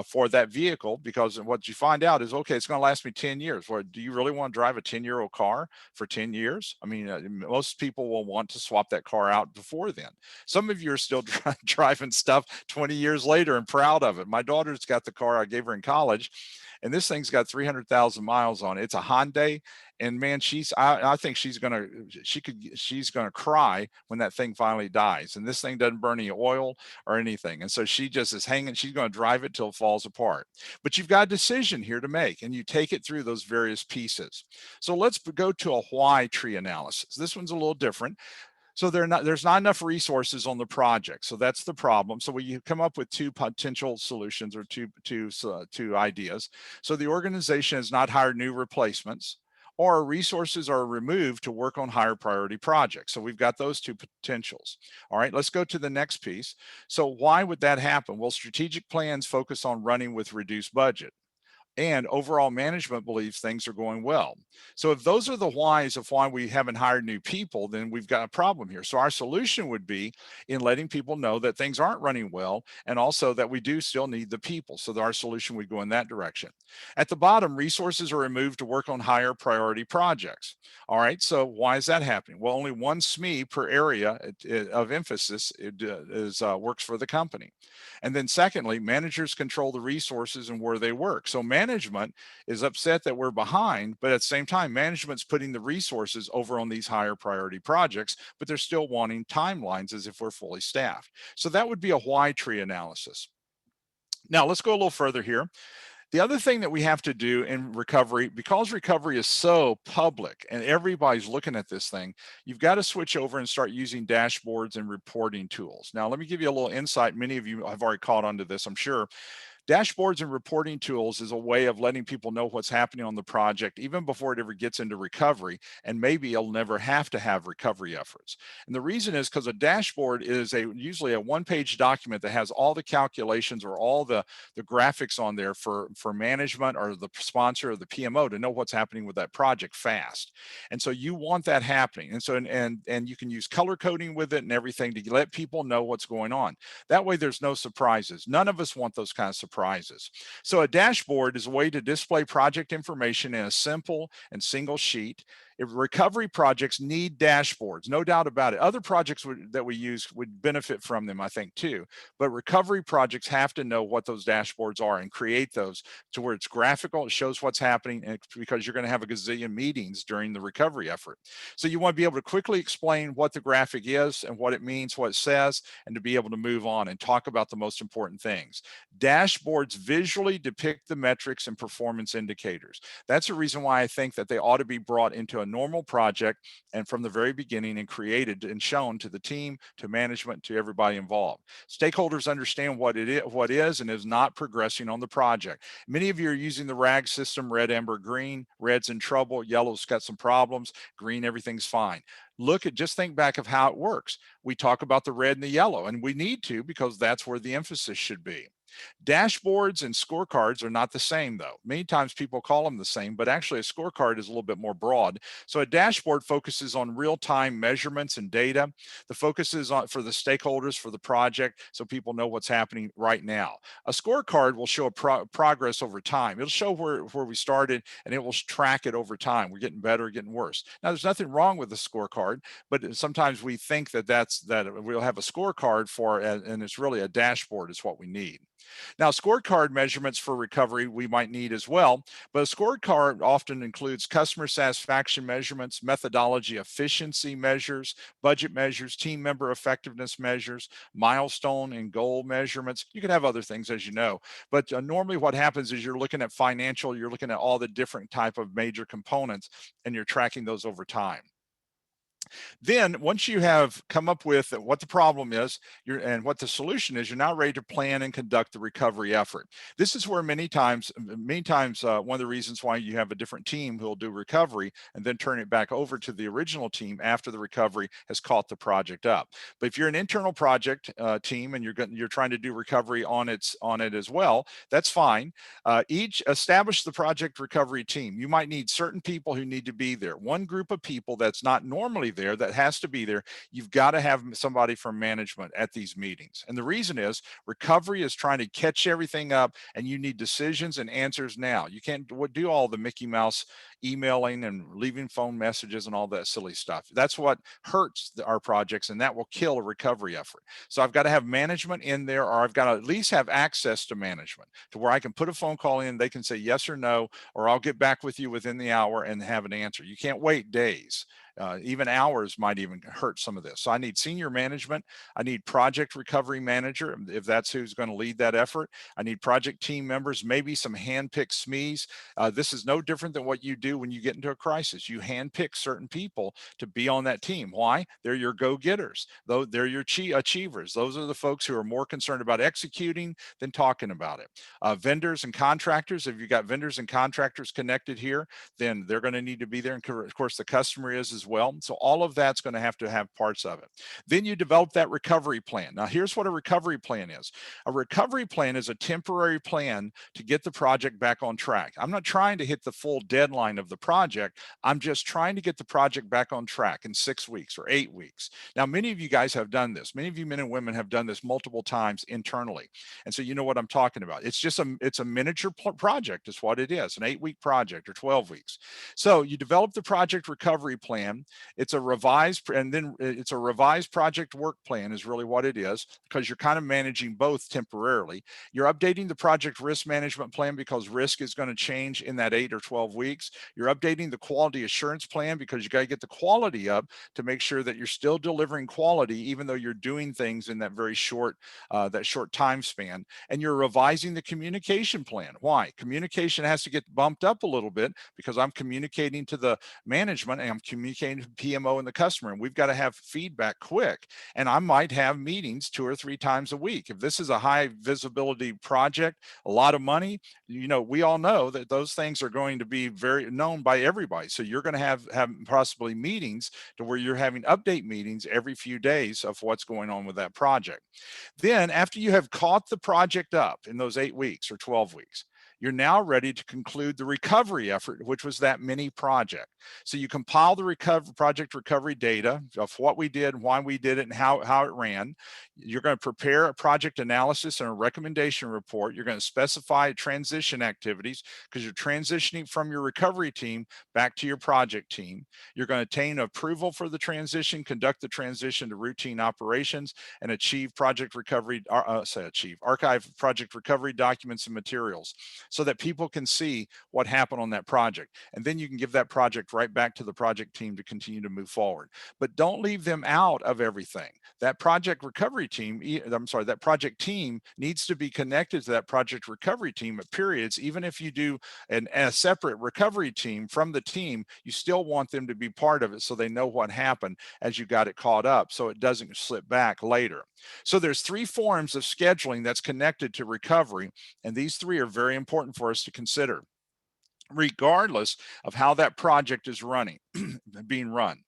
for that vehicle? Because what you find out is, okay, it's going to last me 10 years. Well, do you really want to drive a 10-year-old car for 10 years? I mean, most people will want to swap that car out before then. Some of you are still driving stuff 20 years later and proud of it. My daughter's got the car I gave her in college, and this thing's got 300,000 miles on it. It's a Hyundai, and man, I think she's gonna cry when that thing finally dies. And this thing doesn't burn any oil or anything, and so she just is hanging. She's going to drive it till it falls apart. But you've got a decision here to make, and you take it through those various pieces. So let's go to a why tree analysis. This one's a little different. So there's not enough resources on the project. So that's the problem. So we come up with two potential solutions or two ideas. So the organization has not hired new replacements, or resources are removed to work on higher priority projects. So we've got those two potentials. All right, let's go to the next piece. So why would that happen? Well, strategic plans focus on running with reduced budget, and overall management believes things are going well. So if those are the whys of why we haven't hired new people, then we've got a problem here. So our solution would be in letting people know that things aren't running well, and also that we do still need the people. So our solution would go in that direction. At the bottom, resources are removed to work on higher priority projects. All right, so why is that happening? Well, only one SME per area of emphasis works for the company. And then secondly, managers control the resources and where they work. So management is upset that we're behind, but at the same time, management's putting the resources over on these higher priority projects, but they're still wanting timelines as if we're fully staffed. So that would be a why tree analysis. Now let's go a little further here. The other thing that we have to do in recovery, because recovery is so public and everybody's looking at this thing, you've got to switch over and start using dashboards and reporting tools. Now, let me give you a little insight. Many of you have already caught on to this, I'm sure. Dashboards and reporting tools is a way of letting people know what's happening on the project even before it ever gets into recovery, and maybe you'll never have to have recovery efforts. And the reason is because a dashboard is usually a one-page document that has all the calculations or all the graphics on there for management or the sponsor or the PMO to know what's happening with that project fast. And so you want that happening. And so and you can use color coding with it and everything to let people know what's going on. That way there's no surprises. None of us want those kind of surprises. So a dashboard is a way to display project information in a simple and single sheet. If recovery projects need dashboards, no doubt about it. Other projects that we use would benefit from them, I think, too. But recovery projects have to know what those dashboards are and create those to where it's graphical, it shows what's happening, and because you're going to have a gazillion meetings during the recovery effort. So you want to be able to quickly explain what the graphic is and what it means, what it says, and to be able to move on and talk about the most important things. Dashboards visually depict the metrics and performance indicators. That's the reason why I think that they ought to be brought into a normal project and from the very beginning and created and shown to the team, to management, to everybody involved. Stakeholders understand what is and is not progressing on the project. Many of you are using the RAG system: red, amber, green. Red's in trouble, yellow's got some problems, green, everything's fine. Just think back of how it works. We talk about the red and the yellow, and we need to, because that's where the emphasis should be. Dashboards and scorecards are not the same though. Many times people call them the same, but actually a scorecard is a little bit more broad. So a dashboard focuses on real-time measurements and data. The focus is on for the stakeholders for the project so people know what's happening right now. A scorecard will show a progress over time. It'll show where we started and it will track it over time. We're getting better, getting worse. Now there's nothing wrong with the scorecard, but sometimes we think that we'll have a scorecard for, and it's really a dashboard is what we need. Now, scorecard measurements for recovery we might need as well, but a scorecard often includes customer satisfaction measurements, methodology efficiency measures, budget measures, team member effectiveness measures, milestone and goal measurements. You can have other things, as you know, but normally what happens is you're looking at financial, you're looking at all the different type of major components, and you're tracking those over time. Then once you have come up with what the problem is and what the solution is, you're now ready to plan and conduct the recovery effort. This is where many times one of the reasons why you have a different team who will do recovery and then turn it back over to the original team after the recovery has caught the project up. But if you're an internal project team and you're trying to do recovery on it as well, that's fine. Each establish the project recovery team. You might need certain people who need to be there. One group of people that's not normally there that has to be there. You've got to have somebody from management at these meetings. And the reason is recovery is trying to catch everything up and you need decisions and answers now. You can't do all the Mickey Mouse emailing and leaving phone messages and all that silly stuff. That's what hurts our projects and that will kill a recovery effort. So I've got to have management in there, or I've got to at least have access to management to where I can put a phone call in, they can say yes or no, or I'll get back with you within the hour and have an answer. You can't wait days. Even hours might even hurt some of this. So I need senior management. I need project recovery manager, if that's who's going to lead that effort. I need project team members, maybe some hand-picked SMEs. This is no different than what you do when you get into a crisis. You handpick certain people to be on that team. Why? They're your go-getters. Though they're your achievers. Those are the folks who are more concerned about executing than talking about it. Vendors and contractors, if you've got vendors and contractors connected here, then they're going to need to be there. And of course, the customer is as well. So all of that's going to have parts of it. Then you develop that recovery plan. Now, here's what a recovery plan is. A recovery plan is a temporary plan to get the project back on track. I'm not trying to hit the full deadline of the project. I'm just trying to get the project back on track in 6 weeks or 8 weeks. Now, many of you guys have done this. Many of you men and women have done this multiple times internally. And so you know what I'm talking about. It's a miniature project is what it is, an 8-week project or 12 weeks. So you develop the project recovery plan. It's a revised project work plan is really what it is, because you're kind of managing both temporarily. You're updating the project risk management plan because risk is going to change in that 8 or 12 weeks. You're updating the quality assurance plan because you got to get the quality up to make sure that you're still delivering quality, even though you're doing things in that very short time span. And you're revising the communication plan. Why? Communication has to get bumped up a little bit because I'm communicating to the management and I'm communicating to PMO and the customer, and we've got to have feedback quick. And I might have meetings 2 or 3 times a week. If this is a high visibility project, a lot of money, we all know that those things are going to be very known by everybody. So you're going to have possibly meetings to where you're having update meetings every few days of what's going on with that project. Then after you have caught the project up in those 8 weeks or 12 weeks, you're now ready to conclude the recovery effort, which was that mini project. So you compile the project recovery data of what we did, why we did it, and how it ran. You're going to prepare a project analysis and a recommendation report. You're going to specify transition activities because you're transitioning from your recovery team back to your project team. You're going to obtain approval for the transition, conduct the transition to routine operations, and achieve project recovery, archive project recovery documents and materials, so that people can see what happened on that project. And then you can give that project right back to the project team to continue to move forward. But don't leave them out of everything. That project recovery team, that project team needs to be connected to that project recovery team at periods. Even if you do a separate recovery team from the team, you still want them to be part of it so they know what happened as you got it caught up so it doesn't slip back later. So there's 3 forms of scheduling that's connected to recovery, and these 3 are very important for us to consider, regardless of how that project is being run.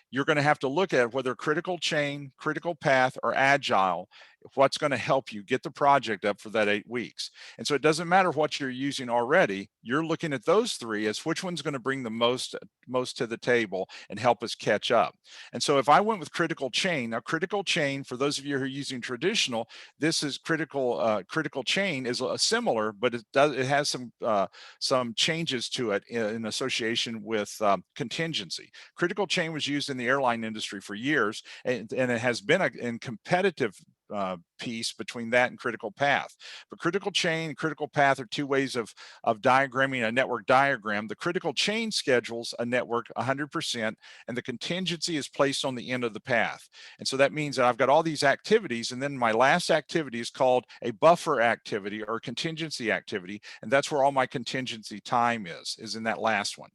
You're going to have to look at whether critical chain, critical path, or agile what's going to help you get the project up for that 8 weeks. And so it doesn't matter what you're using already. You're looking at those three as which one's going to bring the most to the table and help us catch up. And so if I went with critical chain, now critical chain, for those of you who are using traditional, this is critical chain is similar, but it has some changes to it in association with contingency. Critical chain was used in the airline industry for years, and it has been in competitive piece between that and critical path. But critical chain and critical path are two ways of diagramming a network diagram. The critical chain schedules a network 100%, and the contingency is placed on the end of the path. And so that means that I've got all these activities, and then my last activity is called a buffer activity or contingency activity, and that's where all my contingency time is in that last one.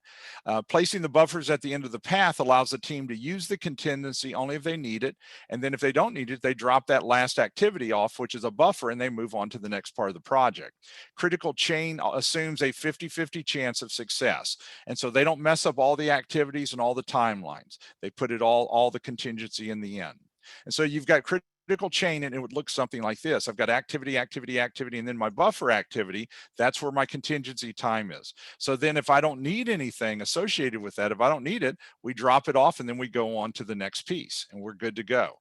Placing the buffers at the end of the path allows the team to use the contingency only if they need it, and then if they don't need it, they drop that last activity off, which is a buffer, and they move on to the next part of the project. Critical chain assumes a 50-50 chance of success, and so they don't mess up all the activities and all the timelines. They put it all the contingency in the end. And so you've got critical chain, and it would look something like this. I've got activity, activity, activity, and then my buffer activity. That's where my contingency time is. So then if I don't need anything associated with that, if I don't need it, we drop it off, and then we go on to the next piece, and we're good to go.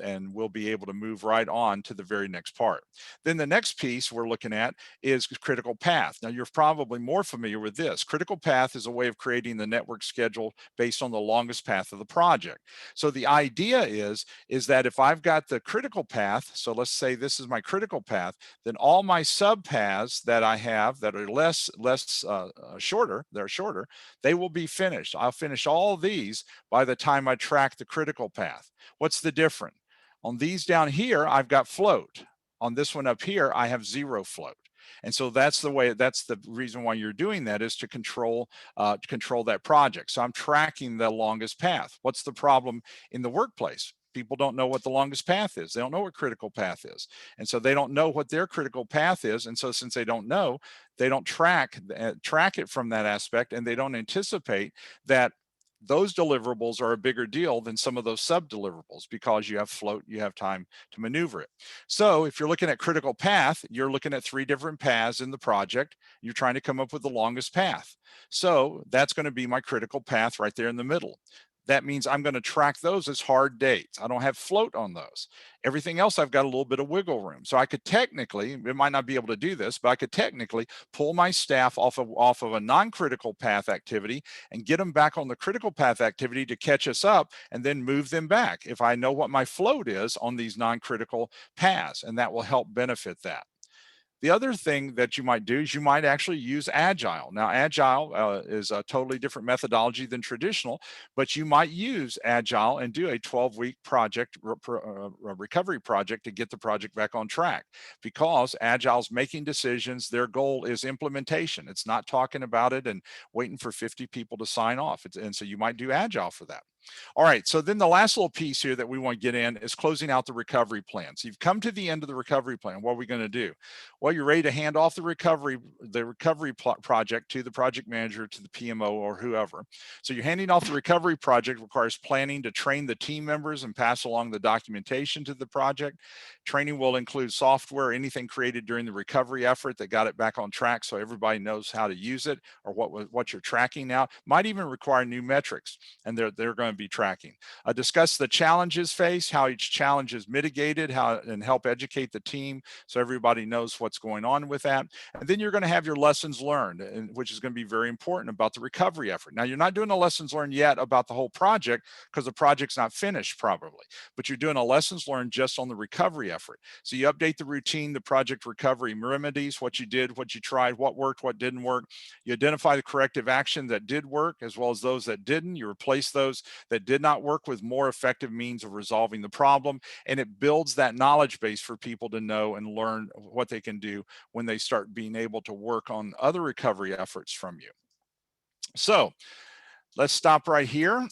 And we'll be able to move right on to the very next part. Then the next piece we're looking at is critical path. Now, you're probably more familiar with this. Critical path is a way of creating the network schedule based on the longest path of the project. So the idea is that if I've got the critical path, so let's say this is my critical path, then all my sub paths that I have that are shorter, they will be finished. I'll finish all these by the time I track the critical path. What's the difference? On these down here, I've got float. On this one up here, I have zero float. And so that's the reason why you're doing that, is to control that project. So I'm tracking the longest path. What's the problem in the workplace? People don't know what the longest path is. They don't know what critical path is. And so they don't know what their critical path is. And so since they don't know, they don't track it from that aspect, and they don't anticipate that those deliverables are a bigger deal than some of those sub deliverables, because you have float, you have time to maneuver it. So if you're looking at critical path, you're looking at 3 different paths in the project. You're trying to come up with the longest path. So that's going to be my critical path right there in the middle. That means I'm going to track those as hard dates. I don't have float on those. Everything else, I've got a little bit of wiggle room. So I could technically, it might not be able to do this, but I could technically pull my staff off of a non-critical path activity and get them back on the critical path activity to catch us up, and then move them back if I know what my float is on these non-critical paths, and that will help benefit that. The other thing that you might do is you might actually use Agile. Now, Agile is a totally different methodology than traditional, but you might use Agile and do a 12-week project, recovery project, to get the project back on track, because Agile's making decisions. Their goal is implementation. It's not talking about it and waiting for 50 people to sign off. And so you might do Agile for that. All right, so then the last little piece here that we want to get in is closing out the recovery plan. So you've come to the end of the recovery plan. What are we going to do? Well, you're ready to hand off the recovery project to the project manager, to the PMO, or whoever. So you're handing off the recovery project. Requires planning to train the team members and pass along the documentation to the project. Training will include software, anything created during the recovery effort that got it back on track, so everybody knows how to use it, or what you're tracking now. Might even require new metrics, and they're going to be tracking. Discuss the challenges faced, how each challenge is mitigated, and help educate the team so everybody knows what's going on with that. And then you're going to have your lessons learned, which is going to be very important about the recovery effort. Now, you're not doing the lessons learned yet about the whole project, because the project's not finished probably, but you're doing a lessons learned just on the recovery effort. So you update the routine, the project recovery remedies, what you did, what you tried, what worked, what didn't work. You identify the corrective action that did work, as well as those that didn't. You replace those that did not work with more effective means of resolving the problem. And it builds that knowledge base for people to know and learn what they can do when they start being able to work on other recovery efforts from you. So let's stop right here.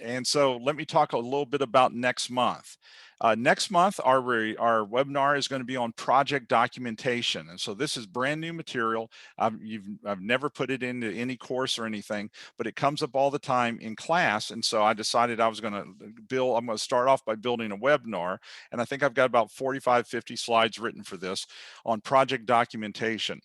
And so let me talk a little bit about next month. Next month, our webinar is going to be on project documentation. And so this is brand new material. I've never put it into any course or anything, but it comes up all the time in class. And so I decided I'm going to start off by building a webinar. And I think I've got about 45, 50 slides written for this on project documentation.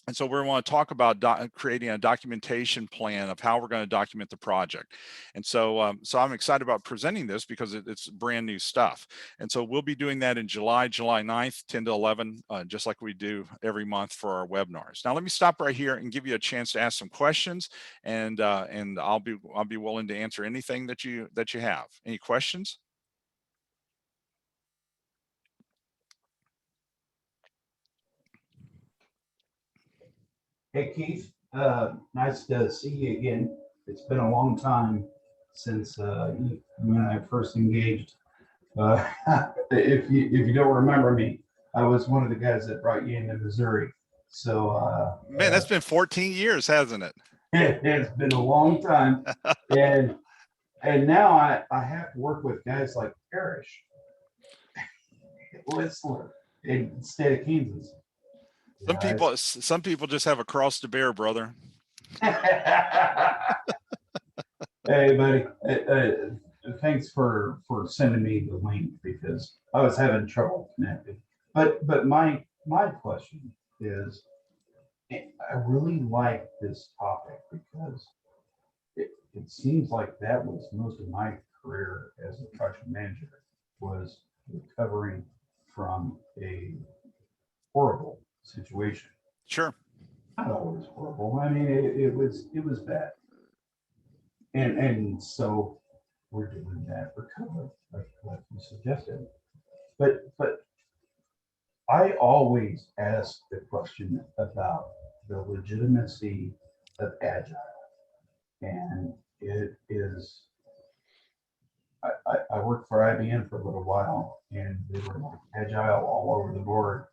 And so we want to talk about creating a documentation plan of how we're going to document the project. And so, so I'm excited about presenting this because it's brand new stuff. And so we'll be doing that in July 9th, 10 to 11, just like we do every month for our webinars. Now, let me stop right here and give you a chance to ask some questions, and I'll be willing to answer anything that you have. Any questions? Hey, Keith, nice to see you again. It's been a long time since you and I first engaged. If you don't remember me, I was one of the guys that brought you into Missouri. So, man, that's been 14 years, hasn't it? It's been a long time, and now I have to work with guys like Parrish, Whistler, in the state of Kansas. Some people just have a cross to bear, brother. Hey, buddy. Thanks for sending me the link because I was having trouble connecting. But my question is, I really like this topic because it seems like that was most of my career as a project manager, was recovering from a horrible situation. Sure. Not always horrible. I mean, it was bad. And so we're doing that recovery, like you suggested. But I always ask the question about the legitimacy of Agile. And it is, I worked for IBM for a little while, and they were like Agile all over the board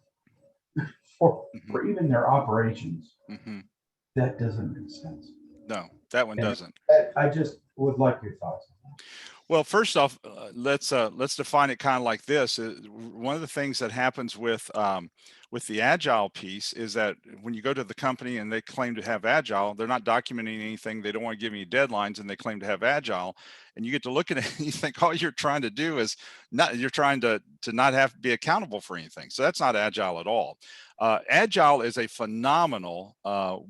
for even their operations. Mm-hmm. That doesn't make sense. No, that one doesn't. I just would like your thoughts on that. Well, first off, let's define it kind of like this. One of the things that happens with the Agile piece is that when you go to the company and they claim to have Agile, they're not documenting anything. They don't want to give you deadlines, and they claim to have Agile. And you get to look at it and you think all you're trying to do is you're trying to not have to be accountable for anything. So that's not Agile at all. Agile is a phenomenal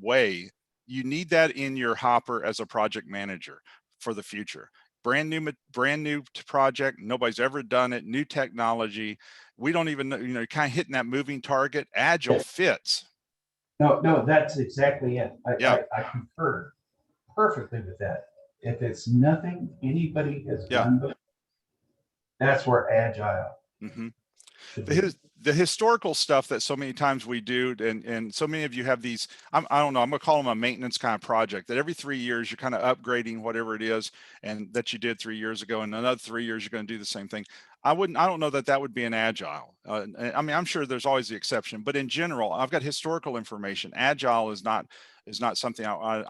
way. You need that in your hopper as a project manager for the future. Brand new project. Nobody's ever done it. New technology. We don't even know, kind of hitting that moving target. Agile fits. No, that's exactly it. Yeah. I concur perfectly with that. If it's nothing anybody has done before, that's where Agile. Mm-hmm. The historical stuff that so many times we do, and so many of you have these, I don't know, I'm gonna call them a maintenance kind of project, that every 3 years you're kind of upgrading whatever it is and that you did 3 years ago, and another 3 years you're going to do the same thing. I don't know that would be an Agile. I mean, I'm sure there's always the exception, but in general, I've got historical information. Agile is not something I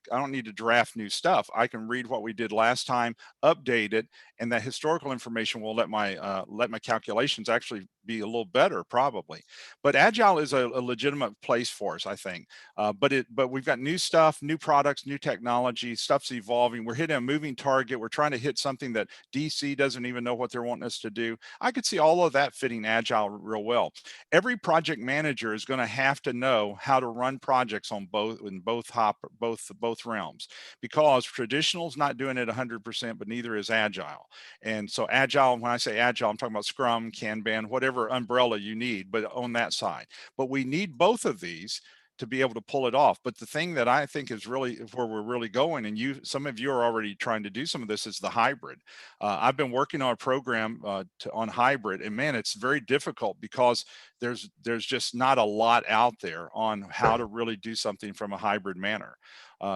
don't need to draft new stuff. I can read what we did last time, update it, and that historical information will let my calculations actually be a little better, probably. But Agile is a legitimate place for us, I think. But we've got new stuff, new products, new technology. Stuff's evolving. We're hitting a moving target. We're trying to hit something that DC doesn't even know what they're wanting us to do. I could see all of that fitting Agile real well. Every project manager is going to have to know how to run projects on both realms, because traditional is not doing it 100%, but neither is Agile. And so Agile, when I say Agile, I'm talking about Scrum, Kanban, whatever umbrella you need, but on that side. But we need both of these to be able to pull it off. But the thing that I think is really where we're really going, and some of you are already trying to do some of this, is the hybrid. I've been working on a program on hybrid, and man, it's very difficult because there's just not a lot out there on how to really do something from a hybrid manner.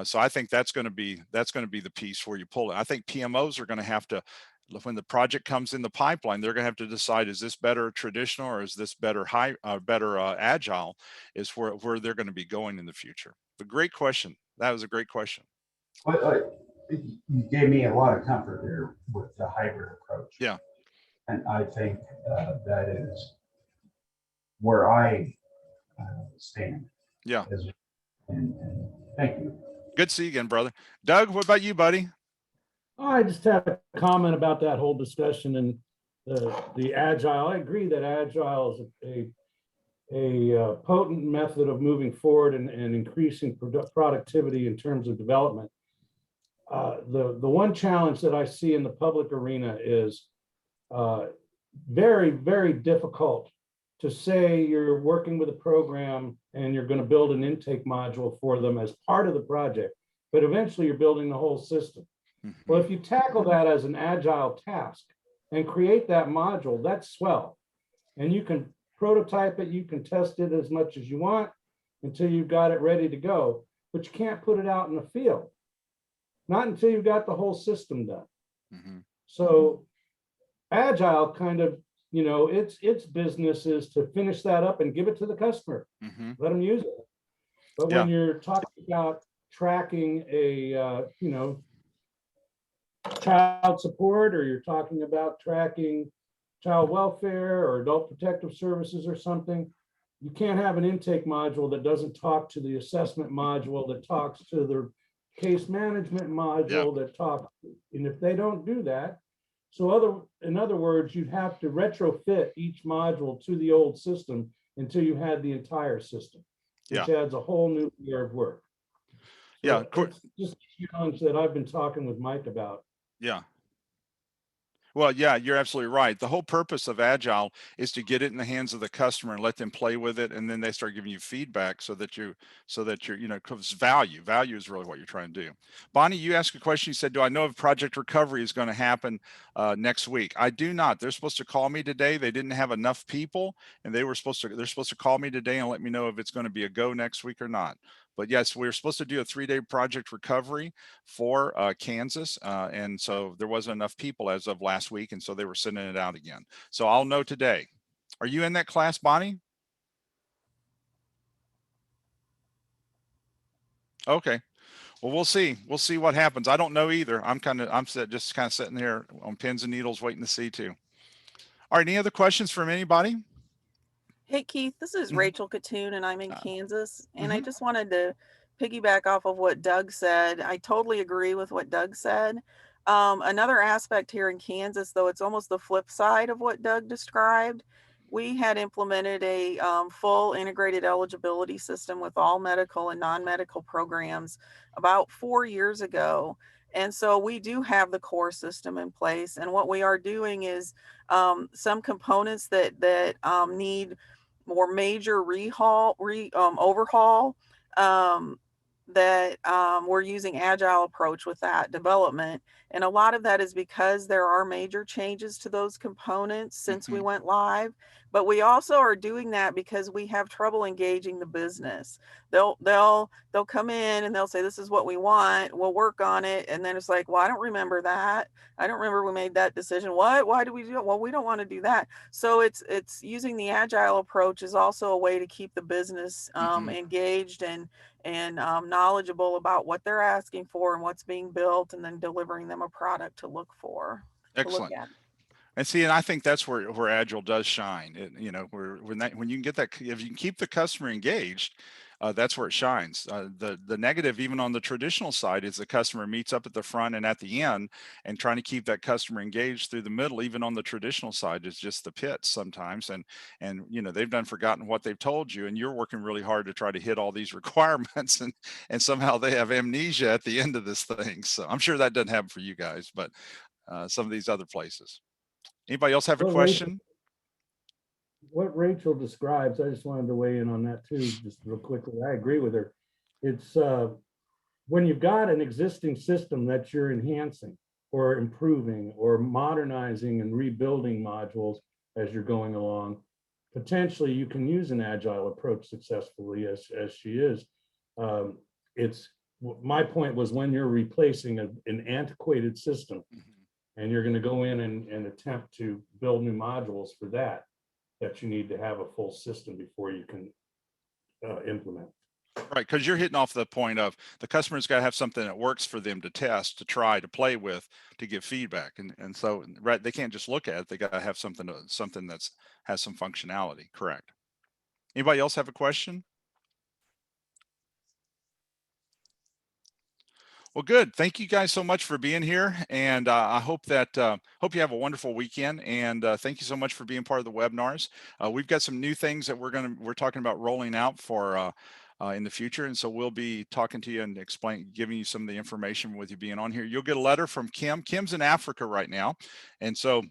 So I think that's going to be the piece where you pull it. I think PMOs are going to have to, when the project comes in the pipeline, they're going to have to decide, is this better traditional or is this better Agile, is where they're going to be going in the future. But great question. That was a great question. Wait. you gave me a lot of comfort there with the hybrid approach. Yeah. And I think that is where I stand. Yeah. As, and thank you. Good to see you again, brother. Doug, what about you, buddy? I just had a comment about that whole discussion and the agile. I agree that agile is a potent method of moving forward and increasing productivity in terms of development. The one challenge that I see in the public arena is very, very difficult to say you're working with a program and you're going to build an intake module for them as part of the project, but eventually you're building the whole system. Well, if you tackle that as an agile task and create that module, that's swell. And you can prototype it, you can test it as much as you want until you've got it ready to go, but you can't put it out in the field, not until you've got the whole system done. Mm-hmm. So agile kind of, its business is to finish that up and give it to the customer, let them use it. But when you're talking about tracking a, child support, or you're talking about tracking child welfare or adult protective services or something, you can't have an intake module that doesn't talk to the assessment module, that talks to the case management module, that talks, and if they don't do that, in other words, you'd have to retrofit each module to the old system until you had the entire system, which adds a whole new layer of work. So it's just a challenge that I've been talking with Mike about. Yeah. Well, yeah, you're absolutely right. The whole purpose of Agile is to get it in the hands of the customer and let them play with it, and then they start giving you feedback so that you're, because value is really what you're trying to do. Bonnie, you asked a question. You said, "Do I know if project recovery is going to happen next week?" I do not. They're supposed to call me today. They didn't have enough people, and they're supposed to call me today and let me know if it's going to be a go next week or not. But yes, we were supposed to do a 3-day project recovery for Kansas. And so there wasn't enough people as of last week. And so they were sending it out again. So I'll know today. Are you in that class, Bonnie? Okay. Well, we'll see. We'll see what happens. I don't know either. I'm just kind of sitting here on pins and needles waiting to see too. All right. Any other questions from anybody? Hey, Keith, this is Rachel Katoon, and I'm in Kansas. And I just wanted to piggyback off of what Doug said. I totally agree with what Doug said. Another aspect here in Kansas, though, it's almost the flip side of what Doug described. We had implemented a full integrated eligibility system with all medical and non-medical programs about 4 years ago. And so we do have the core system in place. And what we are doing is some components that need more major overhaul, that we're using agile approach with that development. And a lot of that is because there are major changes to those components since we went live. But we also are doing that because we have trouble engaging the business. They'll come in and they'll say, "This is what we want. We'll work on it." And then it's like, "Well, I don't remember that. I don't remember we made that decision. What? Why do we do it? Well, we don't want to do that." So it's using the agile approach is also a way to keep the business engaged and knowledgeable about what they're asking for and what's being built, and then delivering them a product to look for. Excellent. And see, and I think that's where Agile does shine. When you can get that, if you can keep the customer engaged, that's where it shines. The negative, even on the traditional side, is the customer meets up at the front and at the end, and trying to keep that customer engaged through the middle, even on the traditional side, is just the pits sometimes. And they've done forgotten what they've told you, and you're working really hard to try to hit all these requirements, and somehow they have amnesia at the end of this thing. So I'm sure that doesn't happen for you guys, but some of these other places. Anybody else have a question? What Rachel describes, I just wanted to weigh in on that too, just real quickly. I agree with her. It's when you've got an existing system that you're enhancing or improving or modernizing and rebuilding modules as you're going along, potentially you can use an agile approach successfully as she is. It's my point was when you're replacing an antiquated system, and you're going to go in and attempt to build new modules for that you need to have a full system before you can implement. Right, because you're hitting off the point of the customer's got to have something that works for them to test, to try, to play with, to give feedback, and so right, they can't just look at it. They got to have something that's has some functionality. Correct. Anybody else have a question? Well, good. Thank you guys so much for being here, and I hope you have a wonderful weekend. And thank you so much for being part of the webinars. We've got some new things that we're talking about rolling out for in the future, and so we'll be talking to you and giving you some of the information with you being on here. You'll get a letter from Kim. Kim's in Africa right now, and so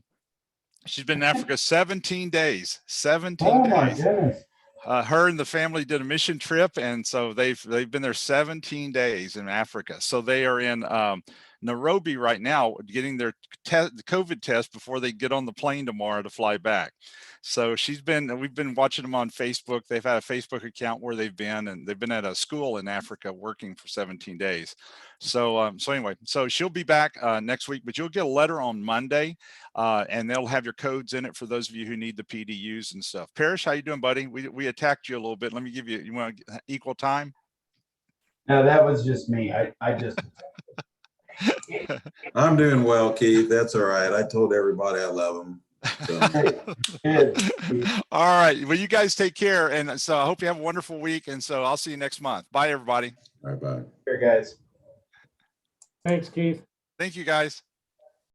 she's been in Africa 17 days. 17 Oh my days. goodness. Her and the family did a mission trip, and so they've been there 17 days in Africa. So they are in Nairobi right now, getting their COVID test before they get on the plane tomorrow to fly back. So we've been watching them on Facebook. They've had a Facebook account where they've been, and they've been at a school in Africa working for 17 days. So anyway, so she'll be back next week, but you'll get a letter on Monday. And they'll have your codes in it for those of you who need the PDUs and stuff. Parrish, how you doing, buddy? We attacked you a little bit. Let me give you want equal time? No, that was just me. I just. I'm doing well, Keith. That's all right. I told everybody I love them. So. Good. All right. Well, you guys take care. And so I hope you have a wonderful week. And so I'll see you next month. Bye, everybody. All right, bye. Here, guys. Thanks, Keith. Thank you, guys.